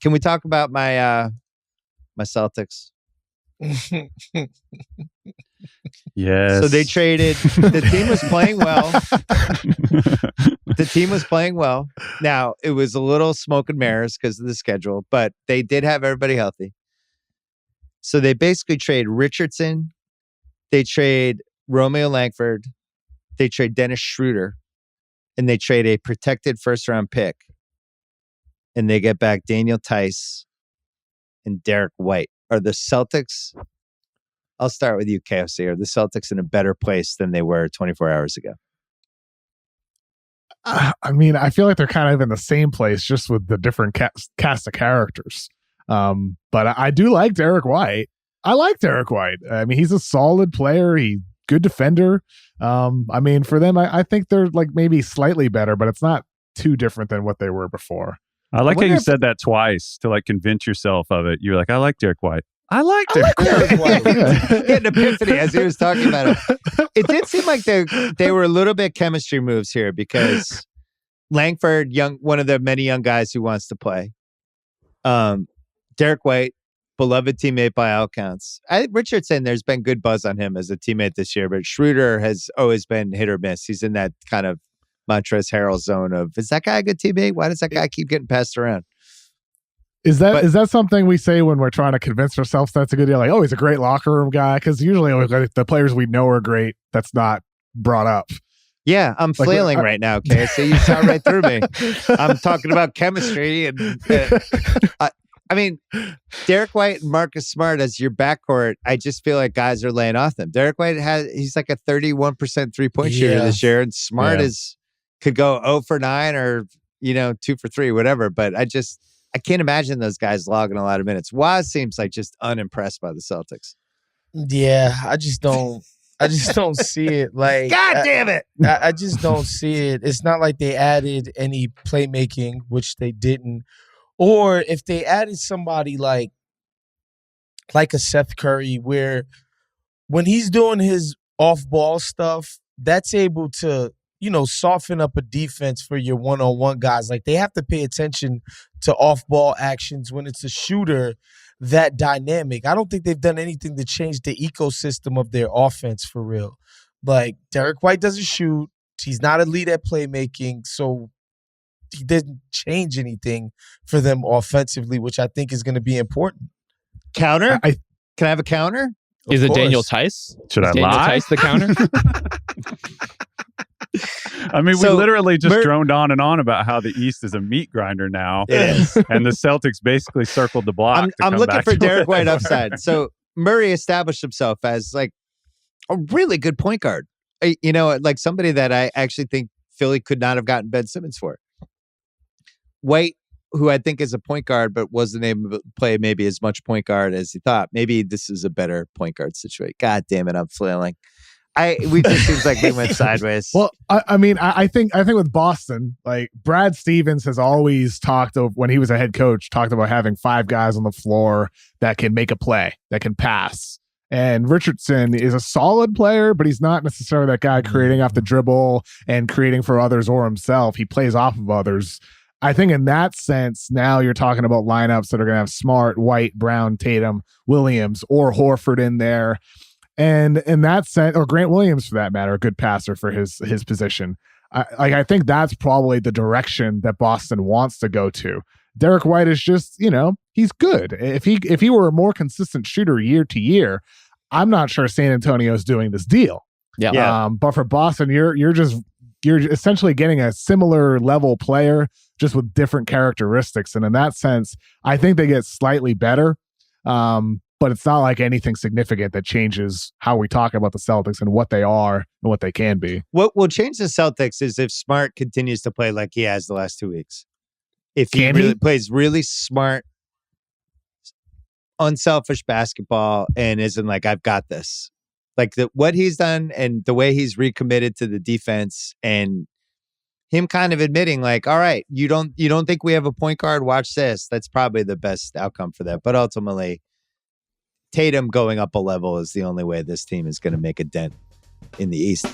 Can we talk about my Celtics? Yes. So they traded. The team was playing well. The team was playing well. Now, it was a little smoke and mirrors because of the schedule, but they did have everybody healthy. So they basically trade Richardson. They trade Romeo Langford. They trade Dennis Schroeder. And they trade a protected first-round pick. And they get back Daniel Theis and Derrick White. Are the Celtics... I'll start with you, KFC. Are the Celtics in a better place than they were 24 hours ago? I mean, I feel like they're kind of in the same place, just with the different cast of characters. But I do like Derrick White. I like Derrick White. I mean, he's a solid player. He's good defender. I mean, for them, I think they're like maybe slightly better, but it's not too different than what they were before. I like how you said that twice to like convince yourself of it. You're like, I like Derrick White. I like Derrick White. He had an epiphany as he was talking about it. It did seem like they were a little bit chemistry moves here because Langford, one of the many young guys who wants to play. Derrick White, beloved teammate by all counts. Richardson, there's been good buzz on him as a teammate this year, but Schroeder has always been hit or miss. He's in that kind of Montrezl Harrell zone of, is that guy a good teammate? Why does that guy keep getting passed around? Is that something we say when we're trying to convince ourselves that's a good deal? Like, oh, he's a great locker room guy. Because usually the players we know are great. That's not brought up. Yeah, I'm flailing right now, okay? So you saw right through me. I'm talking about chemistry. And I mean, Derrick White and Marcus Smart as your backcourt, I just feel like guys are laying off them. Derrick White he's like a 31% three-point shooter this year, and Smart could go 0 for 9 or 2 for 3, whatever. But I can't imagine those guys logging a lot of minutes. Waz seems like just unimpressed by the Celtics. Yeah, I just don't see it. Like, God damn it! I just don't see it. It's not like they added any playmaking, which they didn't. Or if they added somebody like a Seth Curry, where when he's doing his off-ball stuff, that's able to soften up a defense for your one-on-one guys. Like, they have to pay attention to off-ball actions when it's a shooter that dynamic. I don't think they've done anything to change the ecosystem of their offense for real. Like, Derrick White doesn't shoot. He's not elite at playmaking, so he didn't change anything for them offensively, which I think is going to be important. Counter? Can I have a counter? Is it Daniel Theis? Should I Daniel lie? Theis the counter? I mean, we literally just droned on and on about how the East is a meat grinder now. It is. And the Celtics basically circled the block. I'm looking for Derrick White upside. So Murray established himself as like a really good point guard. Like somebody that I actually think Philly could not have gotten Ben Simmons for. White, who I think is a point guard, but wasn't able to play maybe as much point guard as he thought. Maybe this is a better point guard situation. God damn it, I'm flailing. We just seems like we went sideways. Well, I mean, I think with Boston, like Brad Stevens has always talked of, when he was a head coach, talked about having 5 guys on the floor that can make a play, that can pass. And Richardson is a solid player, but he's not necessarily that guy creating off the dribble and creating for others or himself. He plays off of others. I think in that sense, now you're talking about lineups that are going to have Smart, White, Brown, Tatum, Williams, or Horford in there. And in that sense, or Grant Williams for that matter, a good passer for his position. I think that's probably the direction that Boston wants to go to. Derrick White is just, he's good. If he were a more consistent shooter year to year, I'm not sure San Antonio's doing this deal. Yeah. But for Boston, you're essentially getting a similar level player, just with different characteristics. And in that sense, I think they get slightly better. But it's not like anything significant that changes how we talk about the Celtics and what they are and what they can be. What will change the Celtics is if Smart continues to play like he has the last 2 weeks. If he plays really smart, unselfish basketball and isn't like, I've got this. Like what he's done and the way he's recommitted to the defense and him kind of admitting like, all right, you don't think we have a point guard? Watch this. That's probably the best outcome for that. But ultimately, Tatum going up a level is the only way this team is going to make a dent in the East.